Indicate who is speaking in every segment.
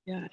Speaker 1: Yeah.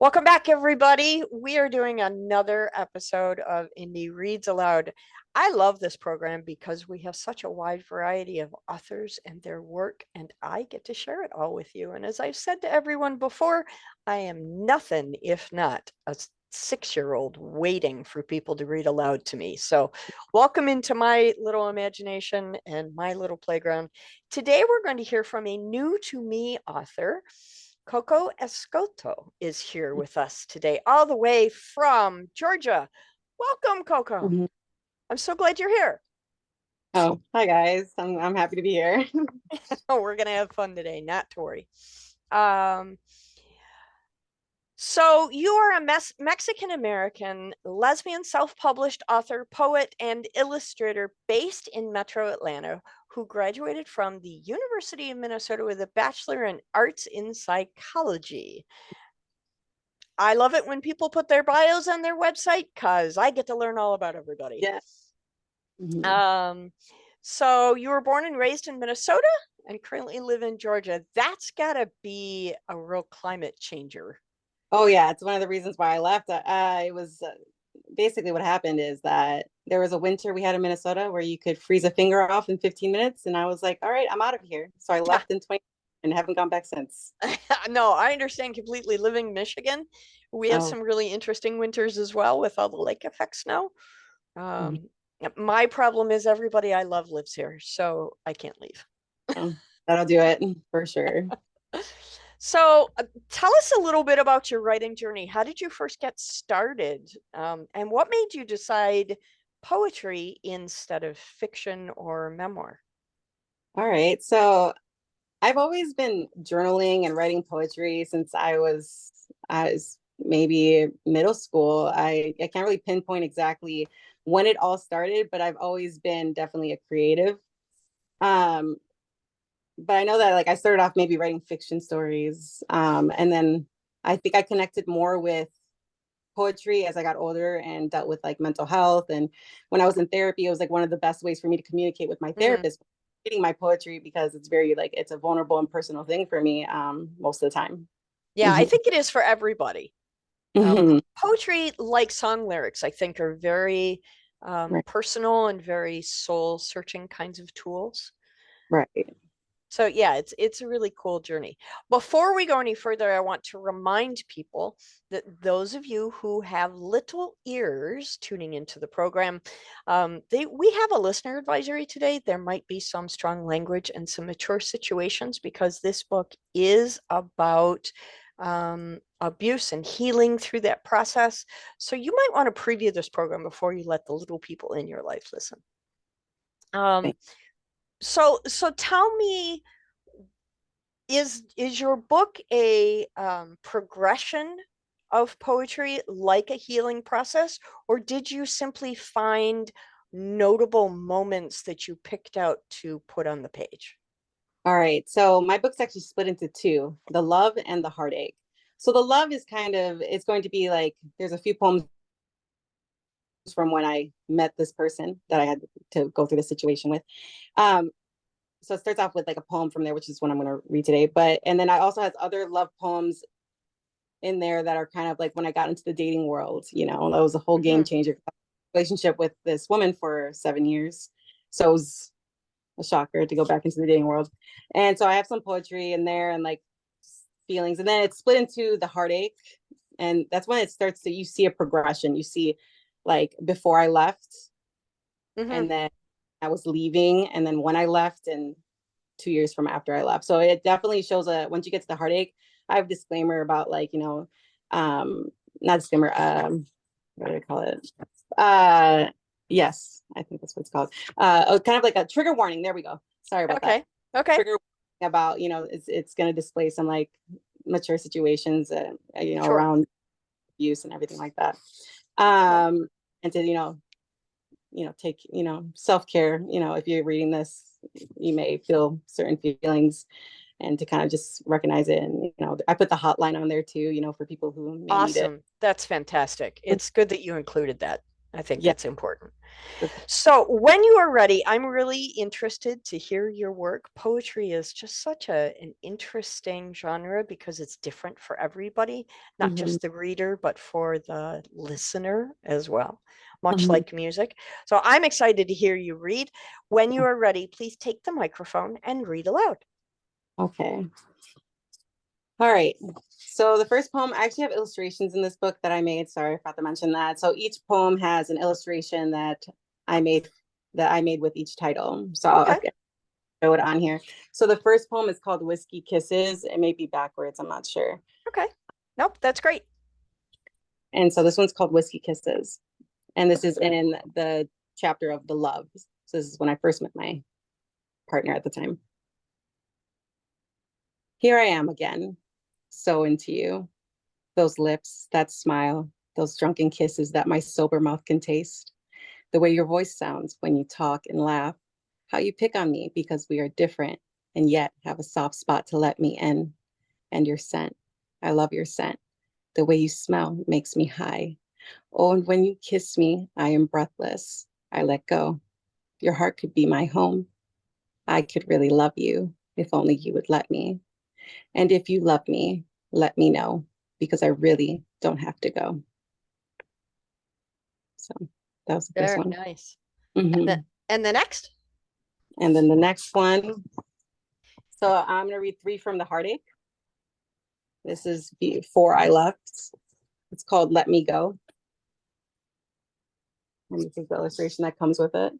Speaker 2: Welcome back, everybody. We are doing another episode of Indie Reads Aloud. I love this program because we have such a wide variety of authors and their work, and I get to share it all with you. And as I've said to everyone before, I am nothing if not a 6-year-old waiting for people to read aloud to me. So, welcome into my little imagination and my little playground. Today, we're going to hear from a new to me author. Koko Escoto is here with us today, all the way from Georgia. Welcome, Koko.
Speaker 1: Mhm.
Speaker 2: I'm so glad you're here.
Speaker 1: Oh, hi guys. I'm happy to be here.
Speaker 2: Oh, we're gonna have fun today, not to worry. Um, so you are a Mexican-American lesbian self-published author, poet, and illustrator based in Metro Atlanta who graduated from the University of Minnesota with a Bachelor in Arts in Psychology. I love it when people put their bios on their website because I get to learn all about everybody.
Speaker 1: Yeah. Mhm.
Speaker 2: Um, so you were born and raised in Minnesota and currently live in Georgia. That's got to be a real climate changer.
Speaker 1: Oh yeah, it's one of the reasons why I left. It was basically what happened is that there was a winter we had in Minnesota where you could freeze a finger off in 15 minutes, and I was like, all right, I'm out of here. So I left in 20 and haven't gone back since.
Speaker 2: No, I understand completely. Living in Michigan, we have
Speaker 1: Oh.
Speaker 2: some really interesting winters as well with all the lake effect snow.
Speaker 1: Mhm.
Speaker 2: Um, my problem is everybody I love lives here, so I can't leave.
Speaker 1: Oh, that'll do it for sure.
Speaker 2: So, tell us a little bit about your writing journey. How did you first get started? And what made you decide poetry instead of fiction or memoir?
Speaker 1: All right. So I've always been journaling and writing poetry since I was maybe middle school. I can't really pinpoint exactly when it all started, but I've always been definitely a creative. Um, but I know that like I started off maybe writing fiction stories. And then I think I connected more with poetry as I got older and dealt with like mental health. And when I was in therapy, it was like one of the best ways for me to communicate with my
Speaker 2: Mm,
Speaker 1: therapist, reading my poetry because it's very like it's a vulnerable and personal thing for me most of the time.
Speaker 2: yeah, I
Speaker 1: Hmm.
Speaker 2: think it is for everybody.
Speaker 1: Hmm.
Speaker 2: Poetry, like song lyrics, I think are very
Speaker 1: Right,
Speaker 2: personal and very soul searching kinds of tools.
Speaker 1: right.
Speaker 2: So yeah, it's a really cool journey. Before we go any further, I want to remind people that those of you who have little ears tuning into the program, we have a listener advisory today. There might be some strong language and some mature situations because this book is about abuse and healing through that process. So you might want to preview this program before you let the little people in your life listen. Um, so tell me, is your book a progression of poetry like a healing process, or did you simply find notable moments that you picked out to put on the page?
Speaker 1: All right. So my book's actually split into two, the love and the heartache. So the love is kind of it's going to be like there's a few poems from when I met this person that I had to go through the situation with. Um, so it starts off with like a poem from there, which is what I'm going to read today. But and then I also has other love poems in there that are kind of like when I got into the dating world. That was a whole game
Speaker 2: Mhm.
Speaker 1: changer. Relationship with this woman for 7 years, so it was a shocker to go back into the dating world. And so I have some poetry in there and like feelings, and then it's split into the heartache, and that's when it starts to you see a progression. You see like before I left,
Speaker 2: Mhm.
Speaker 1: and then I was leaving, and then when I left, and 2 years from after I left. So it definitely shows a once you get to the heartache. I have a disclaimer about like um, not disclaimer. What do I call it? Yes, I think that's what it's called. Kind of like a trigger warning. There we go. Sorry about that.
Speaker 2: Okay. Okay.
Speaker 1: Trigger about it's going to display some like mature situations,
Speaker 2: Sure.
Speaker 1: around abuse and everything like that.
Speaker 2: Okay.
Speaker 1: And to take self-care. If you're reading this, you may feel certain feelings, and to kind of just recognize it. And I put the hotline on there too, for people who may need it.
Speaker 2: Awesome. That's fantastic. It's good that you included that. I think
Speaker 1: Yeah.
Speaker 2: that's important. So, when you are ready, I'm really interested to hear your work. Poetry is just such an interesting genre because it's different for everybody, not
Speaker 1: Mhm,
Speaker 2: just the reader, but for the listener as well, much
Speaker 1: mhm.
Speaker 2: like music. So, I'm excited to hear you read. When you are ready, please take the microphone and read aloud.
Speaker 1: Okay. All right. So the first poem, I actually have illustrations in this book that I made. Sorry, I forgot to mention that. So each poem has an illustration I made that I made with each title. So I'll
Speaker 2: Okay.
Speaker 1: show it on here. So the first poem is called Whiskey Kisses. It may be backwards, I'm not sure.
Speaker 2: Okay. Nope, that's great.
Speaker 1: And so this one's called Whiskey Kisses. And this is in the chapter of the love. So this is when I first met my partner at the time. Here I am again, so into you. Those lips, that smile, those drunken kisses that my sober mouth can taste. The way your voice sounds when you talk and laugh. How you pick on me because we are different and yet have a soft spot to let me in. And your scent. I love your scent. The way you smell makes me high. Oh, and when you kiss me, I am breathless. I let go. Your heart could be my home. I could really love you if only you would let me. And if you love me, let me know because I really don't have to go. So that was the first
Speaker 2: Very
Speaker 1: one.
Speaker 2: nice. And the
Speaker 1: Mhm.
Speaker 2: and the next?
Speaker 1: And then the next one. So I'm going to read Three from the Heartache. This is before I left. It's called Let Me Go. And this is the illustration that comes with it.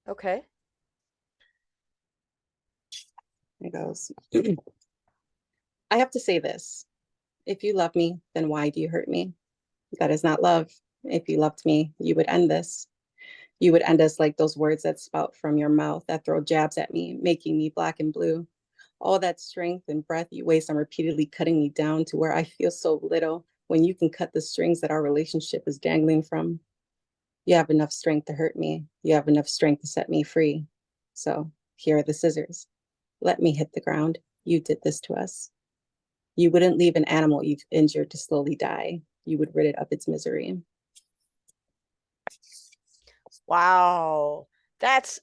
Speaker 2: Okay.
Speaker 1: It goes, I have to say this. If you love me, then why do you hurt me? That is not love. If you loved me, you would end this. You would end us like those words that spout from your mouth that throw jabs at me, making me black and blue. All that strength and breath you waste on repeatedly cutting me down to where I feel so little when you can cut the strings that our relationship is dangling from. You have enough strength to hurt me. You have enough strength to set me free. So here are the scissors. Let me hit the ground. You did this to us. You wouldn't leave an animal you've injured to slowly die. You would rid it of its misery.
Speaker 2: Wow. That's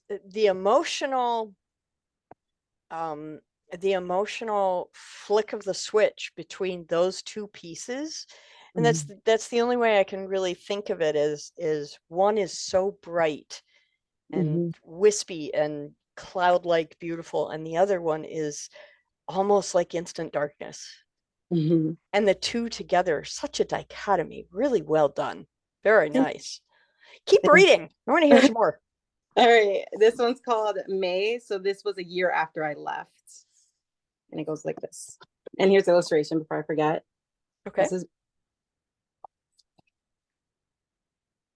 Speaker 2: um the emotional flick of the switch between those two pieces. And
Speaker 1: Mm-hmm.
Speaker 2: that's the only way I can really think of it is one is so bright and
Speaker 1: Mm-hmm.
Speaker 2: wispy and cloud-like beautiful, and the other one is almost like instant darkness.
Speaker 1: Mm-hmm.
Speaker 2: And the two together, such a dichotomy. Really well done. Very nice. Keep reading. I want to hear some more.
Speaker 1: All right. This one's called May. So this was a year after I left. And it goes like this. And here's the illustration before I forget.
Speaker 2: Okay.
Speaker 1: This is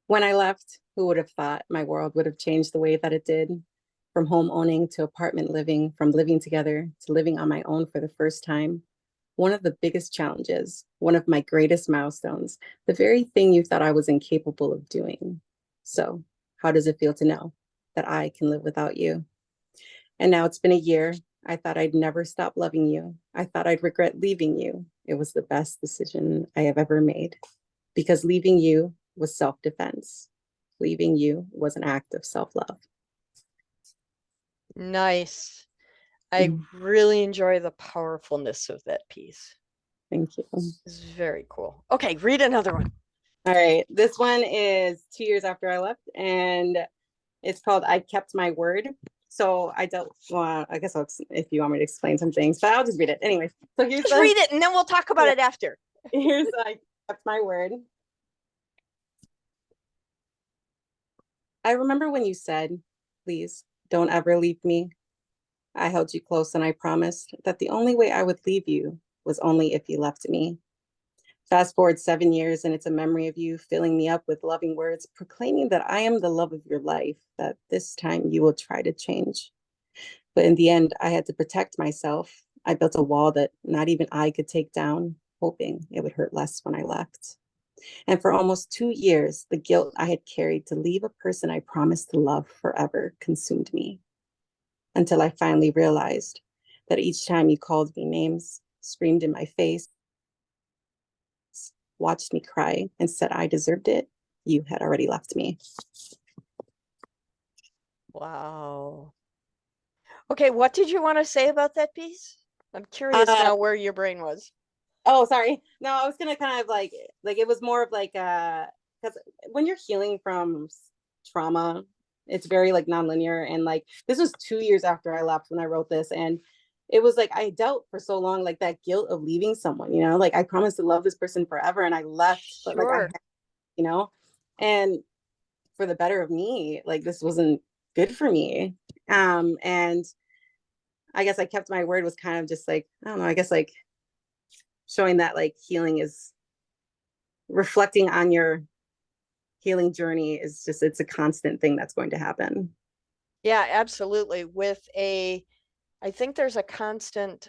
Speaker 1: when I left, who would have thought my world would have changed the way that it did? From home owning to apartment living, from living together to living on my own for the first time. One of the biggest challenges, one of my greatest milestones, the very thing you thought I was incapable of doing. So, how does it feel to know that I can live without you? And now it's been a year. I thought I'd never stop loving you. I thought I'd regret leaving you. It was the best decision I have ever made because leaving you was self defense. Leaving you was an act of self love.
Speaker 2: Nice. I really enjoy the powerfulness of that piece.
Speaker 1: Thank you.
Speaker 2: It's very cool. Okay, read another one.
Speaker 1: All right. This one is 2 years after I left, and it's called I Kept My Word. So I don't, well, I guess if you want me to explain some things, but I'll just read it. Anyway, so here's
Speaker 2: Just read it and then we'll talk about
Speaker 1: yeah,
Speaker 2: it after.
Speaker 1: here's I Kept My Word. I remember when you said, please don't ever leave me. I held you close and I promised that the only way I would leave you was only if you left me. Fast forward 7 years, and it's a memory of you filling me up with loving words, proclaiming that I am the love of your life, that this time you will try to change. But in the end, I had to protect myself. I built a wall that not even I could take down, hoping it would hurt less when I left. And for almost 2 years, the guilt I had carried to leave a person I promised to love forever consumed me until I finally realized that each time you called me names, screamed in my face, watched me cry, and said I deserved it, you had already left me.
Speaker 2: Wow. Okay, what did you want to say about that piece? I'm curious
Speaker 1: Uh,
Speaker 2: now where your brain was.
Speaker 1: oh, sorry. No, I was gonna kind of like it was more of like because when you're healing from trauma, it's very like nonlinear. And like this was 2 years after I left when I wrote this, and it was like I dealt for so long like that guilt of leaving someone, you know, like I promised to love this person forever and I left, but like I
Speaker 2: Sure.
Speaker 1: had, you know, and for the better of me, like this wasn't good for me. And I guess I kept my word was kind of just like, I don't know, I guess like showing that like healing is reflecting on your healing journey is just it's a constant thing that's going to happen.
Speaker 2: Yeah, absolutely. I think there's a constant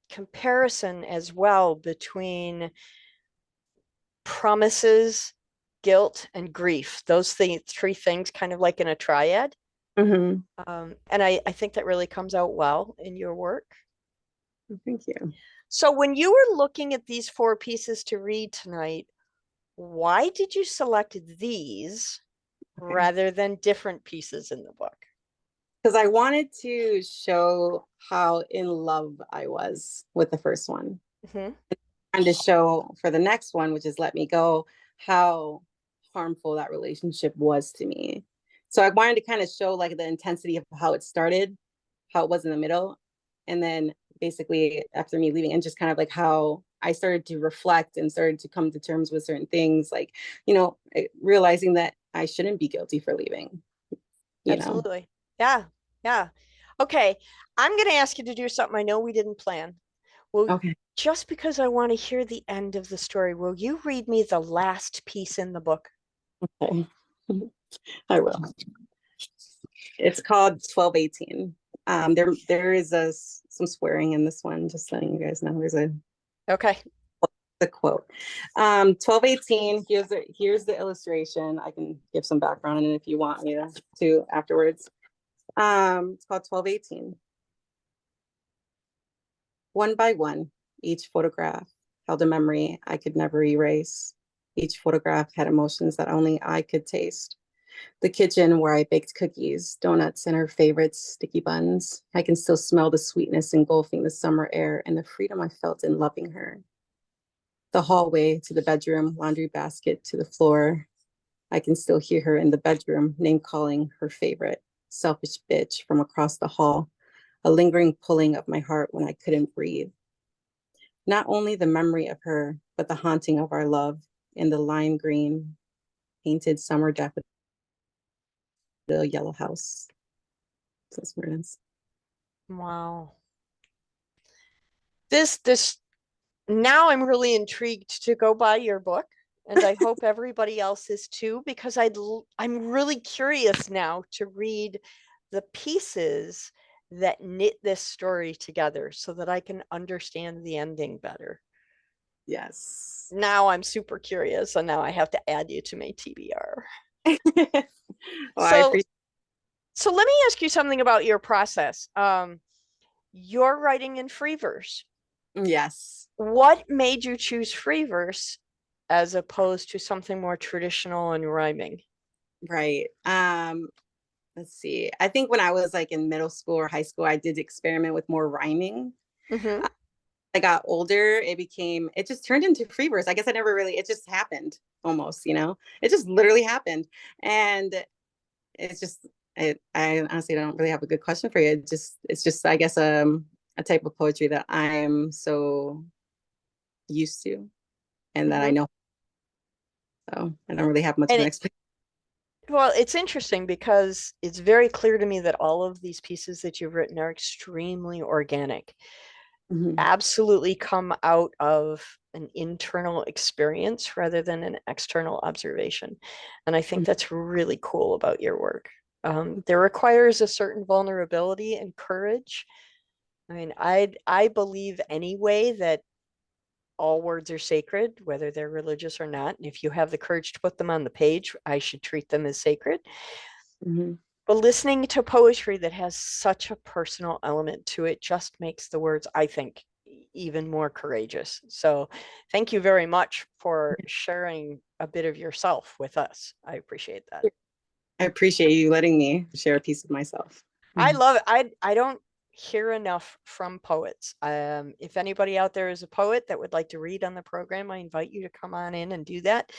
Speaker 2: comparison as well between promises, guilt, and grief. Those three things kind of like in a triad.
Speaker 1: Mm-hmm.
Speaker 2: And I think that really comes out well in your work.
Speaker 1: Thank you.
Speaker 2: So when you were looking at these four pieces to read tonight, why did you select these
Speaker 1: Okay.
Speaker 2: rather than different pieces in the book?
Speaker 1: Because I wanted to show how in love I was with the first one,
Speaker 2: Mm-hmm.
Speaker 1: and to show for the next one, which is Let Me Go, how harmful that relationship was to me. So I wanted to kind of show like the intensity of how it started, how it was in the middle, and then basically after me leaving, and just kind of like how I started to reflect and started to come to terms with certain things, like, you know, realizing that I shouldn't be guilty for leaving, you know.
Speaker 2: Absolutely. Yeah. Yeah. Okay. I'm going to ask you to do something I know we didn't plan. Well,
Speaker 1: Okay.
Speaker 2: just because I want to hear the end of the story, will you read me the last piece in the book?
Speaker 1: Okay. I will. It's called 1218. There is some swearing in this one, just letting you guys know. There's
Speaker 2: Okay.
Speaker 1: a quote. 1218, here's the illustration. I can give some background on it if you want me to afterwards. It's called 1218. One by one, each photograph held a memory I could never erase. Each photograph had emotions that only I could taste. The kitchen where I baked cookies, donuts, and her favorite sticky buns. I can still smell the sweetness engulfing the summer air and the freedom I felt in loving her. The hallway to the bedroom, laundry basket to the floor. I can still hear her in the bedroom, name calling her favorite, selfish bitch from across the hall, a lingering pulling of my heart when I couldn't breathe. Not only the memory of her, but the haunting of our love in the lime green painted summer daffodil yellow house. That's where it is.
Speaker 2: Wow. This now I'm really intrigued to go buy your book, and I hope everybody else is too, because I'm really curious now to read the pieces that knit this story together so that I can understand the ending better.
Speaker 1: Yes.
Speaker 2: Now I'm super curious, and now I have to add you to my TBR.
Speaker 1: Well, I
Speaker 2: So,
Speaker 1: appreciate.
Speaker 2: so let me ask you something about your process. You're writing in free verse.
Speaker 1: Yes.
Speaker 2: What made you choose free verse as opposed to something more traditional and rhyming?
Speaker 1: Right. Let's see. I think when I was like in middle school or high school, I did experiment with more rhyming.
Speaker 2: Mm-hmm.
Speaker 1: I got older, it just turned into free verse. I guess I never really, it just happened almost, you know, it just literally happened. And it's just, I honestly don't really have a good question for you. It's just, I guess, a type of poetry that I'm so used to and that I
Speaker 2: Mm-hmm.
Speaker 1: know. So I don't really have much of
Speaker 2: And
Speaker 1: an
Speaker 2: it,
Speaker 1: explanation.
Speaker 2: well, it's interesting because it's very clear to me that all of these pieces that you've written are extremely organic,
Speaker 1: Mhm.
Speaker 2: absolutely come out of an internal experience rather than an external observation. And I think that's really cool about your work. There requires a certain vulnerability and courage. I mean, I believe anyway that all words are sacred, whether they're religious or not. And if you have the courage to put them on the page, I should treat them as sacred.
Speaker 1: Mhm.
Speaker 2: But listening to poetry that has such a personal element to it just makes the words, I think, even more courageous. So thank you very much for sharing a bit of yourself with us. I appreciate that.
Speaker 1: I appreciate you letting me share a piece of myself.
Speaker 2: I love it. I don't hear enough from poets. If anybody out there is a poet that would like to read on the program, I invite you to come on in and do that.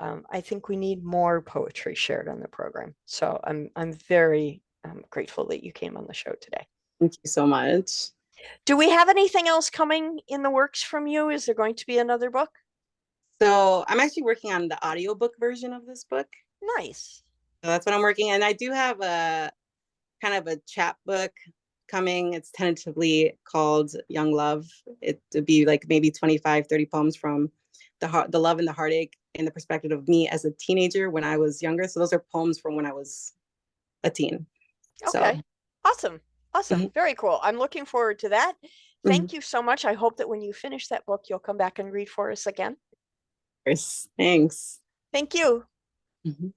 Speaker 2: I think we need more poetry shared on the program. So I'm very grateful that you came on the show today.
Speaker 1: Thank you so much.
Speaker 2: Do we have anything else coming in the works from you? Is there going to be another book?
Speaker 1: So I'm actually working on the audiobook version of this book.
Speaker 2: Nice.
Speaker 1: So that's what I'm working. And I do have a kind of a chapbook coming. It's tentatively called Young Love. It would be like maybe 25, 30 poems from the love and the heartache in the perspective of me as a teenager when I was younger. So those are poems from when I was a teen. So
Speaker 2: Okay. Awesome. Awesome.
Speaker 1: mhm,
Speaker 2: Very cool. I'm looking forward to that.
Speaker 1: mhm.
Speaker 2: Thank you so much. I hope that when you finish that book, you'll come back and read for us again.
Speaker 1: Thanks.
Speaker 2: Thank you.
Speaker 1: Mhm.